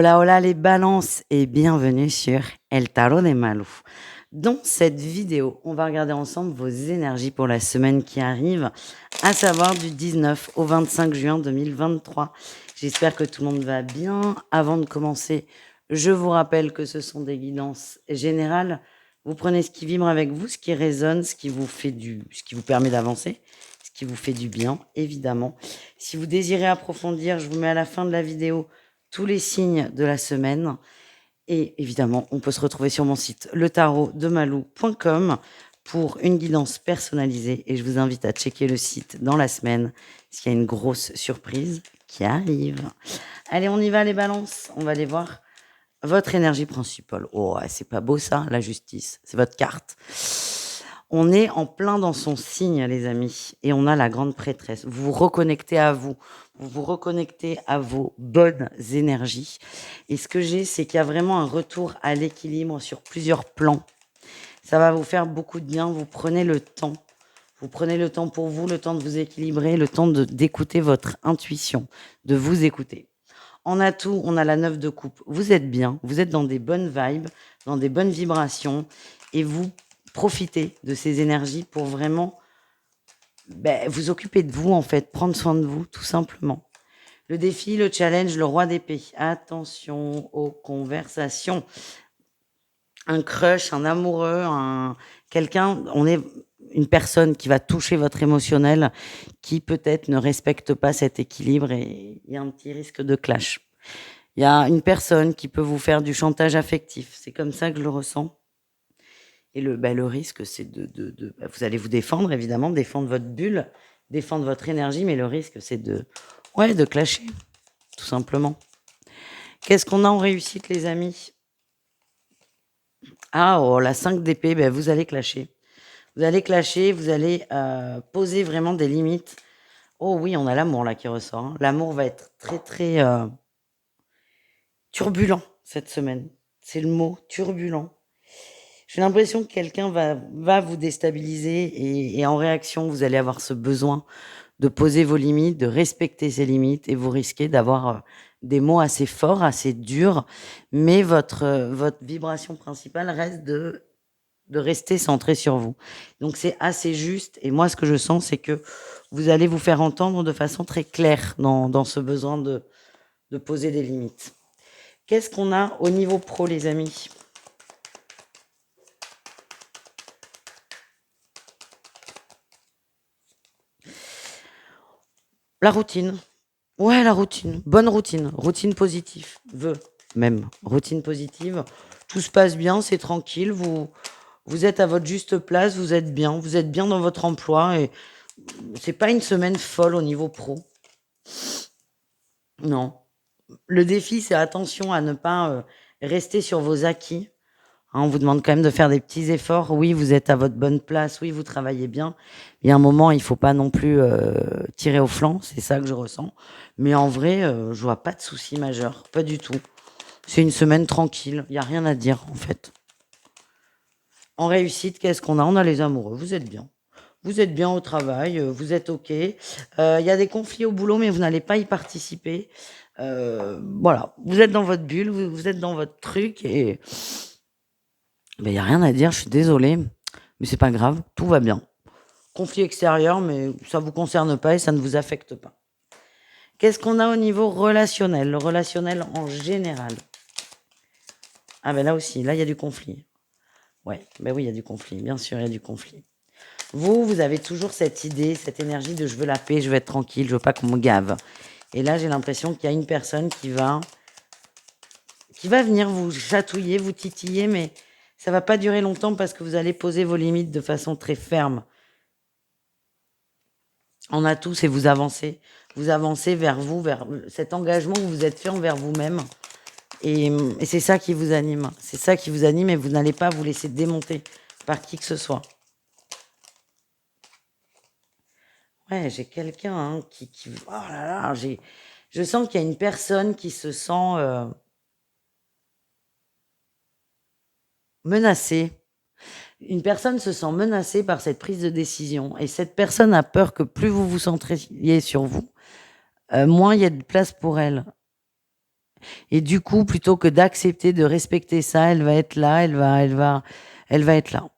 Hola, hola les balances et bienvenue sur El Tarot de Malou. Dans cette vidéo, on va regarder ensemble vos énergies pour la semaine qui arrive, à savoir du 19 au 25 juin 2023. J'espère que tout le monde va bien. Avant de commencer, je vous rappelle que ce sont des guidances générales. Vous prenez ce qui vibre avec vous, ce qui résonne, ce qui vous permet d'avancer, ce qui vous fait du bien, évidemment. Si vous désirez approfondir, je vous mets à la fin de la vidéo tous les signes de la semaine. Et évidemment, on peut se retrouver sur mon site letarotdemalou.com pour une guidance personnalisée. Et je vous invite à checker le site dans la semaine, parce qu'il y a une grosse surprise qui arrive. Allez, on y va les balances. On va aller voir votre énergie principale. Oh, c'est pas beau ça, la justice. C'est votre carte. On est en plein dans son signe, les amis. Et on a la grande prêtresse. Vous vous reconnectez à vous. Vous vous reconnectez à vos bonnes énergies. Et ce que j'ai, c'est qu'il y a vraiment un retour à l'équilibre sur plusieurs plans. Ça va vous faire beaucoup de bien. Vous prenez le temps. Vous prenez le temps pour vous, le temps de vous équilibrer, le temps d'écouter votre intuition, de vous écouter. En atout, on a la 9 de coupe. Vous êtes bien, vous êtes dans des bonnes vibes, dans des bonnes vibrations, et vous profitez de ces énergies pour vraiment vous occuper de vous, en fait, prendre soin de vous, tout simplement. Le défi, le challenge, le roi d'épée. Attention aux conversations. Un crush, un amoureux, quelqu'un, on est une personne qui va toucher votre émotionnel, qui peut-être ne respecte pas cet équilibre et il y a un petit risque de clash. Il y a une personne qui peut vous faire du chantage affectif. C'est comme ça que je le ressens. Et le risque, c'est vous allez vous défendre, évidemment, défendre votre bulle, défendre votre énergie, mais le risque, c'est de clasher, tout simplement. Qu'est-ce qu'on a en réussite, les amis? Ah, oh, la 5 d'épée, vous allez clasher. Vous allez clasher, vous allez poser vraiment des limites. Oh oui, on a l'amour là qui ressort. Hein. L'amour va être très, très turbulent cette semaine. C'est le mot, turbulent. J'ai l'impression que quelqu'un va vous déstabiliser et en réaction, vous allez avoir ce besoin de poser vos limites, de respecter ces limites et vous risquez d'avoir des mots assez forts, assez durs, mais votre vibration principale reste de rester centré sur vous. Donc c'est assez juste et moi ce que je sens c'est que vous allez vous faire entendre de façon très claire dans ce besoin de poser des limites. Qu'est-ce qu'on a au niveau pro les amis? La routine. Ouais, la routine. Bonne routine. Routine positive. Même. Routine positive. Tout se passe bien, c'est tranquille. Vous êtes à votre juste place, vous êtes bien. Vous êtes bien dans votre emploi et c'est pas une semaine folle au niveau pro. Non. Le défi, c'est attention à ne pas rester sur vos acquis. Hein, on vous demande quand même de faire des petits efforts. Oui, vous êtes à votre bonne place. Oui, vous travaillez bien. Il y a un moment, il faut pas non plus tirer au flanc. C'est ça que je ressens. Mais en vrai, je vois pas de soucis majeurs. Pas du tout. C'est une semaine tranquille. Il n'y a rien à dire, en fait. En réussite, qu'est-ce qu'on a? On a les amoureux. Vous êtes bien. Vous êtes bien au travail. Vous êtes OK. Il y a des conflits au boulot, mais vous n'allez pas y participer. Voilà. Vous êtes dans votre bulle. Vous êtes dans votre truc. Et il n'y a rien à dire. Je suis désolée. Mais c'est pas grave. Tout va bien. Conflit extérieur, mais ça ne vous concerne pas et ça ne vous affecte pas. Qu'est-ce qu'on a au niveau relationnel? Le relationnel en général. Ah là aussi, là il y a du conflit. Ouais, oui, il y a du conflit, bien sûr, il y a du conflit. Vous avez toujours cette idée, cette énergie de je veux la paix, je veux être tranquille, je veux pas qu'on me gave. Et là, j'ai l'impression qu'il y a une personne qui va venir vous chatouiller, vous titiller, mais ça va pas durer longtemps parce que vous allez poser vos limites de façon très ferme. En atout, c'est vous avancez. Vous avancez vers vous, vers cet engagement que vous êtes fait envers vous-même. Et c'est ça qui vous anime. C'est ça qui vous anime et vous n'allez pas vous laisser démonter par qui que ce soit. Ouais, j'ai quelqu'un qui... Oh là là, je sens qu'il y a une personne qui se sent menacée. Une personne se sent menacée par cette prise de décision. Et cette personne a peur que plus vous vous centriez sur vous, moins il y a de place pour elle. Et du coup, plutôt que d'accepter, de respecter ça, elle va être là, elle va être là.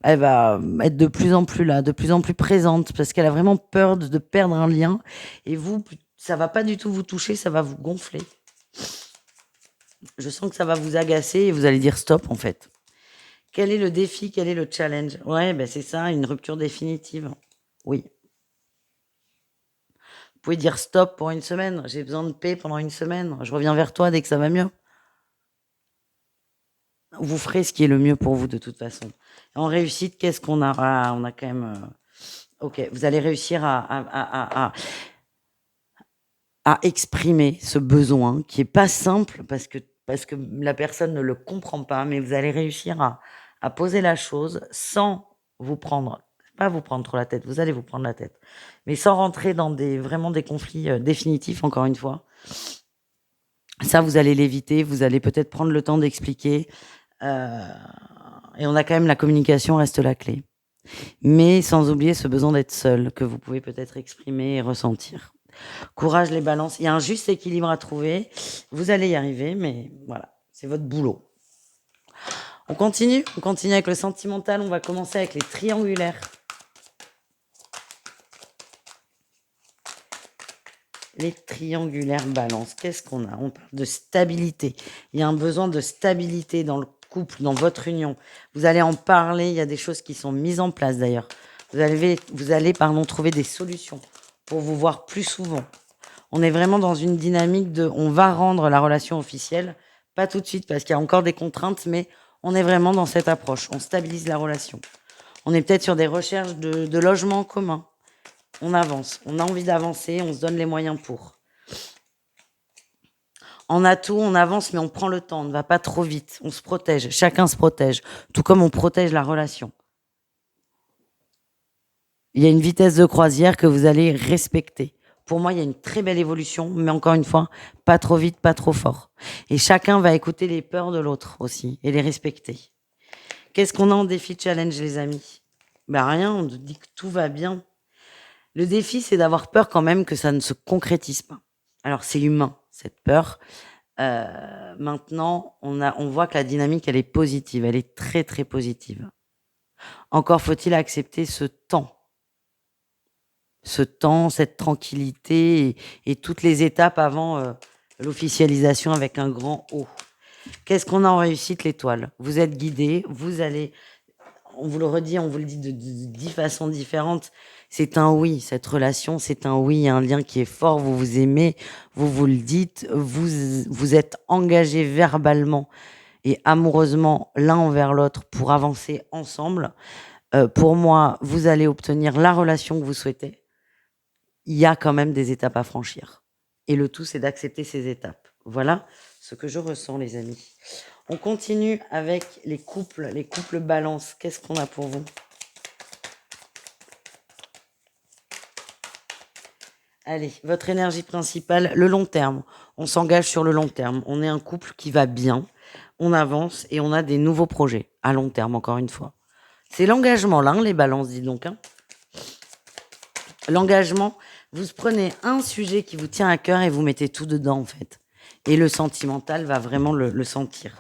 Elle va être de plus en plus là, de plus en plus présente, parce qu'elle a vraiment peur de perdre un lien. Et vous, ça va pas du tout vous toucher, ça va vous gonfler. Je sens que ça va vous agacer et vous allez dire stop en fait. Quel est le défi? Quel est le challenge? Ouais, ben c'est ça, une rupture définitive. Oui. Vous pouvez dire stop pour une semaine. J'ai besoin de paix pendant une semaine. Je reviens vers toi dès que ça va mieux. Vous ferez ce qui est le mieux pour vous de toute façon. En réussite, qu'est-ce qu'on a? Ah, on a quand même. Ok, vous allez réussir à exprimer ce besoin qui est pas simple parce que la personne ne le comprend pas, mais vous allez réussir à poser la chose sans vous prendre, pas vous prendre trop la tête, vous allez vous prendre la tête, mais sans rentrer dans vraiment des conflits définitifs, encore une fois. Ça, vous allez l'éviter, vous allez peut-être prendre le temps d'expliquer, et on a quand même la communication reste la clé. Mais sans oublier ce besoin d'être seul, que vous pouvez peut-être exprimer et ressentir. Courage les balances, il y a un juste équilibre à trouver. Vous allez y arriver, mais voilà, c'est votre boulot. On continue avec le sentimental, on va commencer avec les triangulaires. Les triangulaires balance, qu'est-ce qu'on a? On parle de stabilité. Il y a un besoin de stabilité dans le couple, dans votre union. Vous allez en parler, il y a des choses qui sont mises en place d'ailleurs. Vous allez trouver des solutions pour vous voir plus souvent. On est vraiment dans une dynamique de on va rendre la relation officielle, pas tout de suite parce qu'il y a encore des contraintes, mais on est vraiment dans cette approche. On stabilise la relation. On est peut-être sur des recherches de logements en commun. On avance, on a envie d'avancer, on se donne les moyens pour. En atout, on avance, mais on prend le temps, on ne va pas trop vite, on se protège, chacun se protège, tout comme on protège la relation. Il y a une vitesse de croisière que vous allez respecter. Pour moi, il y a une très belle évolution, mais encore une fois, pas trop vite, pas trop fort. Et chacun va écouter les peurs de l'autre aussi et les respecter. Qu'est-ce qu'on a en défi challenge, les amis? Ben rien, on nous dit que tout va bien. Le défi, c'est d'avoir peur quand même que ça ne se concrétise pas. Alors, c'est humain, cette peur. Maintenant, on voit que la dynamique, elle est positive, elle est très, très positive. Encore faut-il accepter ce temps, cette tranquillité et toutes les étapes avant l'officialisation avec un grand O. Qu'est-ce qu'on a en réussite, l'étoile? Vous êtes guidé, vous allez, on vous le redit, on vous le dit de 10 façons différentes, c'est un oui, cette relation, c'est un oui, un lien qui est fort, vous vous aimez, vous le dites, vous êtes engagés verbalement et amoureusement l'un envers l'autre pour avancer ensemble. Pour moi, vous allez obtenir la relation que vous souhaitez. Il y a quand même des étapes à franchir. Et le tout, c'est d'accepter ces étapes. Voilà ce que je ressens, les amis. On continue avec les couples balance. Qu'est-ce qu'on a pour vous? Allez, votre énergie principale, le long terme. On s'engage sur le long terme. On est un couple qui va bien. On avance et on a des nouveaux projets à long terme, encore une fois. C'est l'engagement là, hein, les balances, dis donc. Hein. L'engagement, vous prenez un sujet qui vous tient à cœur et vous mettez tout dedans, en fait. Et le sentimental va vraiment le sentir.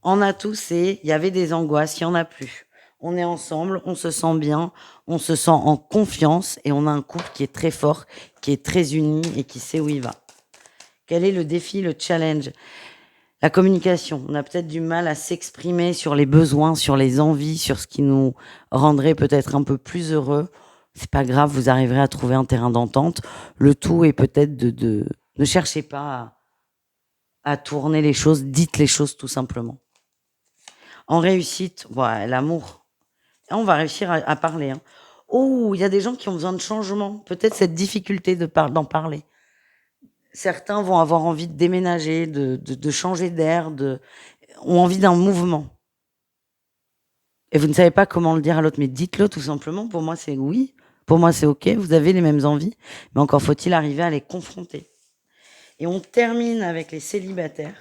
En atout, il y avait des angoisses, il n'y en a plus. On est ensemble, on se sent bien, on se sent en confiance et on a un couple qui est très fort, qui est très uni et qui sait où il va. Quel est le défi, le challenge? La communication. On a peut-être du mal à s'exprimer sur les besoins, sur les envies, sur ce qui nous rendrait peut-être un peu plus heureux. C'est pas grave, vous arriverez à trouver un terrain d'entente. Le tout est peut-être ne cherchez pas à tourner les choses, dites les choses tout simplement. En réussite, ouais, l'amour. On va réussir à parler. Hein. Oh, il y a des gens qui ont besoin de changement. Peut-être cette difficulté d'en parler. Certains vont avoir envie de déménager, de changer d'air, ont envie d'un mouvement. Et vous ne savez pas comment le dire à l'autre, mais dites-le tout simplement. Pour moi, c'est oui. Pour moi, c'est OK. Vous avez les mêmes envies. Mais encore faut-il arriver à les confronter. Et on termine avec les célibataires.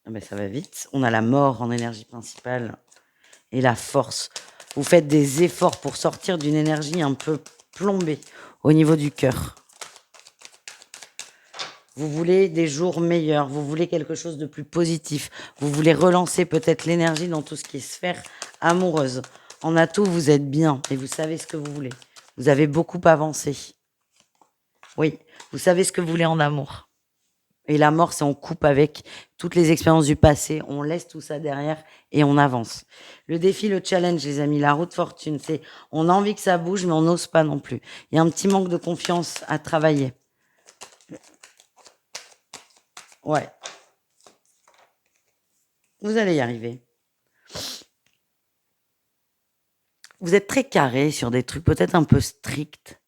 Ah ben, ça va vite. On a la mort en énergie principale et la force. Vous faites des efforts pour sortir d'une énergie un peu plombé au niveau du cœur. Vous voulez des jours meilleurs, vous voulez quelque chose de plus positif, vous voulez relancer peut-être l'énergie dans tout ce qui est sphère amoureuse. En atout, vous êtes bien et vous savez ce que vous voulez. Vous avez beaucoup avancé. Oui, vous savez ce que vous voulez en amour. Et la mort, c'est on coupe avec toutes les expériences du passé, on laisse tout ça derrière et on avance. Le défi, le challenge, les amis, la route fortune, c'est on a envie que ça bouge, mais on n'ose pas non plus. Il y a un petit manque de confiance à travailler. Ouais, vous allez y arriver. Vous êtes très carré sur des trucs peut-être un peu stricts.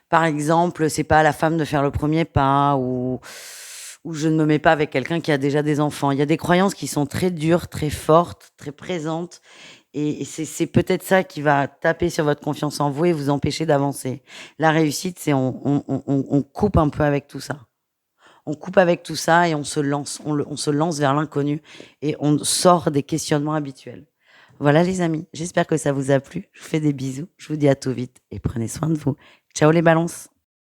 Par exemple, c'est pas à la femme de faire le premier pas ou je ne me mets pas avec quelqu'un qui a déjà des enfants. Il y a des croyances qui sont très dures, très fortes, très présentes et c'est peut-être ça qui va taper sur votre confiance en vous et vous empêcher d'avancer. La réussite, c'est on coupe un peu avec tout ça. On coupe avec tout ça et on se lance, on se lance vers l'inconnu et on sort des questionnements habituels. Voilà les amis, j'espère que ça vous a plu. Je vous fais des bisous, je vous dis à tout vite et prenez soin de vous. Ciao les balances.